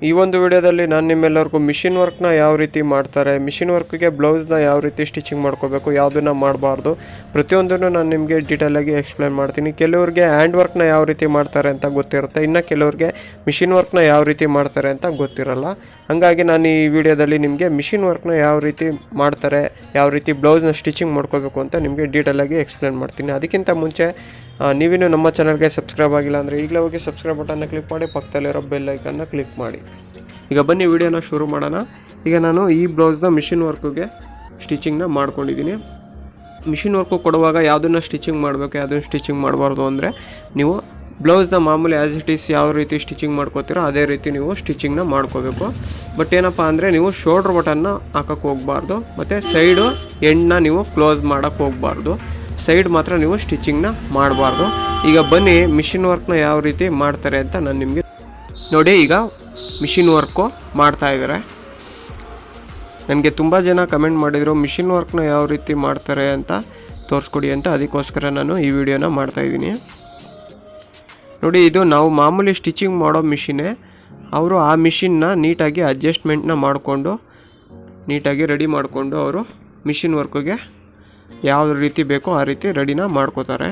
ಈ ಒಂದು ವಿಡಿಯೋದಲ್ಲಿ ನಾನು ನಿಮ್ಮೆಲ್ಲರಿಗೂ ಮಿಷಿನ್ ವರ್ಕ್ನ ಯಾವ ರೀತಿ ಮಾಡ್ತಾರೆ, ಮಿಷಿನ್ ವರ್ಕ್ಗೆ ಬ್ಲೌಸ್ನ ಯಾವ ರೀತಿ ಸ್ಟಿಚಿಂಗ್ ಮಾಡ್ಕೋಬೇಕು, ಯಾವುದನ್ನು ಮಾಡಬಾರ್ದು, ಪ್ರತಿಯೊಂದನ್ನು ನಾನು ನಿಮಗೆ ಡೀಟೇಲಾಗಿ ಎಕ್ಸ್ಪ್ಲೇನ್ ಮಾಡ್ತೀನಿ. ಕೆಲವರಿಗೆ ಹ್ಯಾಂಡ್ ವರ್ಕ್ನ ಯಾವ ರೀತಿ ಮಾಡ್ತಾರೆ ಅಂತ ಗೊತ್ತಿರುತ್ತೆ, ಇನ್ನು ಕೆಲವರಿಗೆ ಮಿಷಿನ್ ವರ್ಕ್ನ ಯಾವ ರೀತಿ ಮಾಡ್ತಾರೆ ಅಂತ ಗೊತ್ತಿರಲ್ಲ. ಹಾಗಾಗಿ ನಾನು ಈ ವಿಡಿಯೋದಲ್ಲಿ ನಿಮಗೆ ಮಿಷಿನ್ ವರ್ಕ್ನ ಯಾವ ರೀತಿ ಮಾಡ್ತಾರೆ, ಯಾವ ರೀತಿ ಬ್ಲೌಸ್ನ ಸ್ಟಿಚಿಂಗ್ ಮಾಡ್ಕೋಬೇಕು ಅಂತ ನಿಮಗೆ ಡೀಟೇಲಾಗಿ ಎಕ್ಸ್ಪ್ಲೇನ್ ಮಾಡ್ತೀನಿ. ಅದಕ್ಕಿಂತ ಮುಂಚೆ ನೀವೇನು ನಮ್ಮ ಚಾನಲ್ಗೆ ಸಬ್ಸ್ಕ್ರೈಬ್ ಆಗಿಲ್ಲ ಅಂದರೆ ಈಗಲೇ ಹೋಗಿ ಸಬ್ಸ್ಕ್ರೈಬ್ ಬಟನ್ನ ಕ್ಲಿಕ್ ಮಾಡಿ, ಪಕ್ಕದಲ್ಲಿರೋ ಬೆಲ್ ಐಕನ್ನ ಕ್ಲಿಕ್ ಮಾಡಿ. ಈಗ ಬನ್ನಿ ವಿಡಿಯೋನ ಶುರು ಮಾಡೋಣ. ಈಗ ನಾನು ಈ ಬ್ಲೌಸ್ನ ಮಿಷಿನ್ ವರ್ಕ್ಗೆ ಸ್ಟಿಚಿಂಗ್ನ ಮಾಡ್ಕೊಂಡಿದ್ದೀನಿ. ಮಿಷಿನ್ ವರ್ಕು ಕೊಡುವಾಗ ಯಾವುದನ್ನು ಸ್ಟಿಚಿಂಗ್ ಮಾಡಬೇಕು, ಯಾವುದನ್ನು ಸ್ಟಿಚಿಂಗ್ ಮಾಡಬಾರ್ದು ಅಂದರೆ ನೀವು ಬ್ಲೌಸ್ನ ಮಾಮೂಲಿ ಆ್ಯಸ್ ಇಟ್ ಈಸ್ ಯಾವ ರೀತಿ ಸ್ಟಿಚಿಂಗ್ ಮಾಡ್ಕೋತೀರೋ ಅದೇ ರೀತಿ ನೀವು ಸ್ಟಿಚಿಂಗ್ನ ಮಾಡ್ಕೋಬೇಕು. ಬಟ್ ಏನಪ್ಪ ಅಂದರೆ ನೀವು ಶೋಲ್ಡ್ರ್ ಬಟನ್ನ ಹಾಕೋಕ್ಕೆ ಹೋಗಬಾರ್ದು, ಮತ್ತು ಸೈಡು ಎಂಡನ್ನ ನೀವು ಕ್ಲೋಸ್ ಮಾಡೋಕ್ಕೆ ಹೋಗಬಾರ್ದು. ಸೈಡ್ ಮಾತ್ರ ನೀವು ಸ್ಟಿಚಿಂಗ್ನ ಮಾಡಬಾರ್ದು. ಈಗ ಬನ್ನಿ ಮಿಷಿನ್ ವರ್ಕ್ನ ಯಾವ ರೀತಿ ಮಾಡ್ತಾರೆ ಅಂತ ನಾನು ನಿಮಗೆ ನೋಡಿ. ಈಗ ಮಿಷಿನ್ ವರ್ಕು ಮಾಡ್ತಾ ಇದ್ದಾರೆ. ನನಗೆ ತುಂಬ ಜನ ಕಮೆಂಟ್ ಮಾಡಿದರು ಮಿಷಿನ್ ವರ್ಕ್ನ ಯಾವ ರೀತಿ ಮಾಡ್ತಾರೆ ಅಂತ ತೋರಿಸ್ಕೊಡಿ ಅಂತ. ಅದಕ್ಕೋಸ್ಕರ ನಾನು ಈ ವಿಡಿಯೋನ ಮಾಡ್ತಾಯಿದ್ದೀನಿ. ನೋಡಿ, ಇದು ನಾವು ಮಾಮೂಲಿ ಸ್ಟಿಚಿಂಗ್ ಮಾಡೋ ಮಿಷಿನೇ. ಅವರು ಆ ಮಿಷಿನ್ನ ನೀಟಾಗಿ ಅಡ್ಜಸ್ಟ್ಮೆಂಟ್ನ ಮಾಡಿಕೊಂಡು ನೀಟಾಗಿ ರೆಡಿ ಮಾಡಿಕೊಂಡು ಅವರು ಮಿಷಿನ್ ವರ್ಕಿಗೆ ಯಾವ ರೀತಿ ಬೇಕೋ ಆ ರೀತಿ ರೆಡಿನ ಮಾಡ್ಕೋತಾರೆ.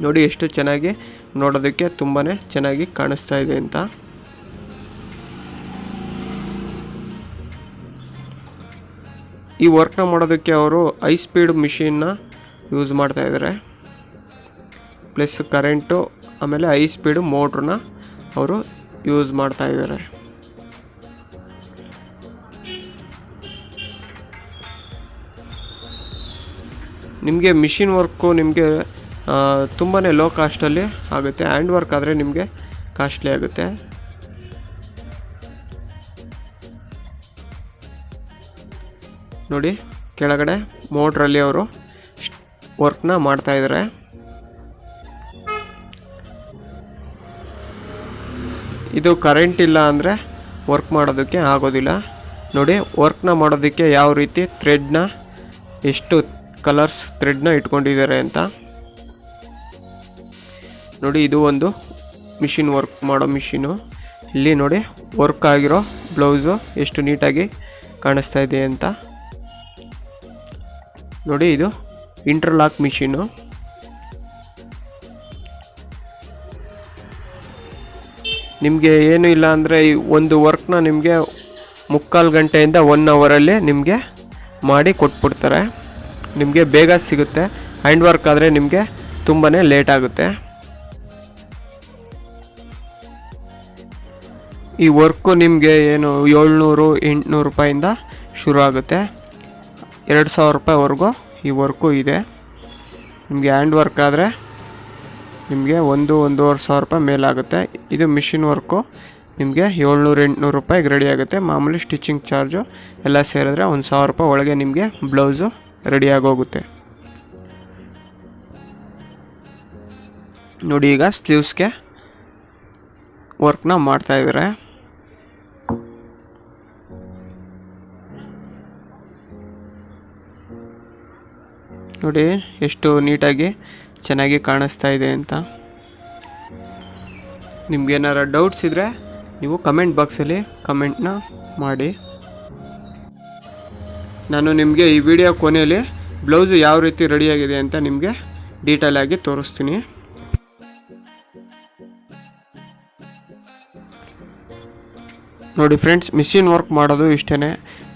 ನೋಡಿ ಎಷ್ಟು ಚೆನ್ನಾಗಿ ನೋಡೋದಕ್ಕೆ ತುಂಬಾ ಚೆನ್ನಾಗಿ ಕಾಣಿಸ್ತಾ ಇದೆ ಅಂತ. ಈ ವರ್ಕ್ನ ಮಾಡೋದಕ್ಕೆ ಅವರು ಹೈ ಸ್ಪೀಡ್ ಮಿಷಿನ್ನ ಯೂಸ್ ಮಾಡ್ತಾ ಇದ್ದಾರೆ, ಪ್ಲಸ್ ಕರೆಂಟು, ಆಮೇಲೆ ಹೈ ಸ್ಪೀಡ್ ಮೋಟ್ರನ್ನ ಅವರು ಯೂಸ್ ಮಾಡ್ತಾ ಇದ್ದಾರೆ. ನಿಮಗೆ ಮಿಷಿನ್ ವರ್ಕು ನಿಮಗೆ ತುಂಬಾ ಲೋ ಕಾಸ್ಟಲ್ಲಿ ಆಗುತ್ತೆ. ಹ್ಯಾಂಡ್ ವರ್ಕ್ ಆದರೆ ನಿಮಗೆ ಕಾಸ್ಟ್ಲಿ ಆಗುತ್ತೆ. ನೋಡಿ, ಕೆಳಗಡೆ ಮೋಟ್ರಲ್ಲಿ ಅವರು ವರ್ಕ್ನ ಮಾಡ್ತಾಯಿದ್ದಾರೆ. ಇದು ಕರೆಂಟ್ ಇಲ್ಲ ಅಂದರೆ ವರ್ಕ್ ಮಾಡೋದಕ್ಕೆ ಆಗೋದಿಲ್ಲ. ನೋಡಿ, ವರ್ಕ್ನ ಮಾಡೋದಕ್ಕೆ ಯಾವ ರೀತಿ ಥ್ರೆಡ್ನ ಎಷ್ಟು ಕಲರ್ಸ್ ಥ್ರೆಡ್ನ ಇಟ್ಕೊಂಡಿದ್ದಾರೆ ಅಂತ ನೋಡಿ. ಇದು ಒಂದು ಮಿಷಿನ್ ವರ್ಕ್ ಮಾಡೋ ಮಿಷಿನು. ಇಲ್ಲಿ ನೋಡಿ ವರ್ಕ್ ಆಗಿರೋ ಬ್ಲೌಸು ಎಷ್ಟು ನೀಟಾಗಿ ಕಾಣಿಸ್ತಾ ಇದೆ ಅಂತ ನೋಡಿ. ಇದು ಇಂಟರ್ಲಾಕ್ ಮಿಷಿನು. ನಿಮಗೆ ಏನು ಇಲ್ಲ ಅಂದರೆ ಒಂದು ವರ್ಕ್ನ ನಿಮಗೆ 3/4 ಗಂಟೆಯಿಂದ 1 ಅವರಲ್ಲಿ ನಿಮಗೆ ಮಾಡಿ ಕೊಟ್ಬಿಡ್ತಾರೆ. ನಿಮಗೆ ಬೇಗ ಸಿಗುತ್ತೆ. ಹ್ಯಾಂಡ್ ವರ್ಕ್ ಆದರೆ ನಿಮಗೆ ತುಂಬಾ ಲೇಟ್ ಆಗುತ್ತೆ. ಈ ವರ್ಕು ನಿಮಗೆ ಏನು 700-800 ರೂಪಾಯಿಂದ ಶುರು ಆಗುತ್ತೆ. 2000 ರೂಪಾಯಿವರೆಗೂ ಈ ವರ್ಕು ಇದೆ. ನಿಮಗೆ ಹ್ಯಾಂಡ್ ವರ್ಕ್ ಆದರೆ ನಿಮಗೆ 1-1.5 ಸಾವಿರ ರೂಪಾಯಿ ಮೇಲಾಗುತ್ತೆ. ಇದು ಮಿಷಿನ್ ವರ್ಕು ನಿಮಗೆ 700-800 ರೂಪಾಯಿಗೆ ರೆಡಿ ಆಗುತ್ತೆ. ಮಾಮೂಲಿ ಸ್ಟಿಚಿಂಗ್ ಚಾರ್ಜು ಎಲ್ಲ ಸೇರಿದ್ರೆ 1000 ರೂಪಾಯಿ ಒಳಗೆ ನಿಮಗೆ ಬ್ಲೌಸು ರೆಡಿಯಾಗಿ ಹೋಗುತ್ತೆ. ನೋಡಿ, ಈಗ ಸ್ಲೀವ್ಸ್ಗೆ ವರ್ಕ್ನ ಮಾಡ್ತಾಯಿದ್ದಾರೆ. ನೋಡಿ ಎಷ್ಟು ನೀಟಾಗಿ ಚೆನ್ನಾಗಿ ಕಾಣಿಸ್ತಾ ಇದೆ ಅಂತ. ನಿಮ್ಗೇನಾರ ಡೌಟ್ಸ್ ಇದ್ದರೆ ನೀವು ಕಮೆಂಟ್ ಬಾಕ್ಸಲ್ಲಿ ಕಮೆಂಟ್ನ ಮಾಡಿ. ನಾನು ನಿಮಗೆ ಈ ವಿಡಿಯೋ ಕೊನೆಯಲ್ಲಿ ಬ್ಲೌಸು ಯಾವ ರೀತಿ ರೆಡಿಯಾಗಿದೆ ಅಂತ ನಿಮಗೆ ಡೀಟೇಲಾಗಿ ತೋರಿಸ್ತೀನಿ. ನೋಡಿ ಫ್ರೆಂಡ್ಸ್, ಮಿಷಿನ್ ವರ್ಕ್ ಮಾಡೋದು ಇಷ್ಟೇ.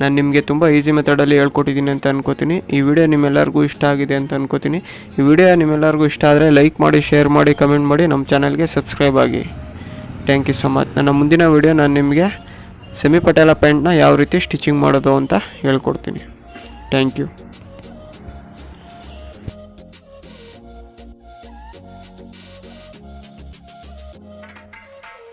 ನಾನು ನಿಮಗೆ ತುಂಬ ಈಸಿ ಮೆಥಡಲ್ಲಿ ಹೇಳ್ಕೊಟ್ಟಿದ್ದೀನಿ ಅಂತ ಅನ್ಕೋತೀನಿ. ಈ ವಿಡಿಯೋ ನಿಮ್ಮೆಲ್ಲರಿಗೂ ಇಷ್ಟ ಆಗಿದೆ ಅಂತ ಅನ್ಕೋತೀನಿ. ಈ ವಿಡಿಯೋ ನಿಮ್ಮೆಲ್ಲರಿಗೂ ಇಷ್ಟ ಆದರೆ ಲೈಕ್ ಮಾಡಿ, ಶೇರ್ ಮಾಡಿ, ಕಮೆಂಟ್ ಮಾಡಿ, ನಮ್ಮ ಚಾನಲ್ಗೆ ಸಬ್ಸ್ಕ್ರೈಬ್ ಆಗಿ. Thank you so much. ನನ್ನ ಮುಂದಿನ ವಿಡಿಯೋ ನಾನು ನಿಮಗೆ ಸೆಮಿ ಪಟೇಲ ಪ್ಯಾಂಟ್ನ ಯಾವ ರೀತಿ ಸ್ಟಿಚಿಂಗ್ ಮಾಡೋದು ಅಂತ ಹೇಳ್ಕೊಡ್ತೀನಿ. Thank you.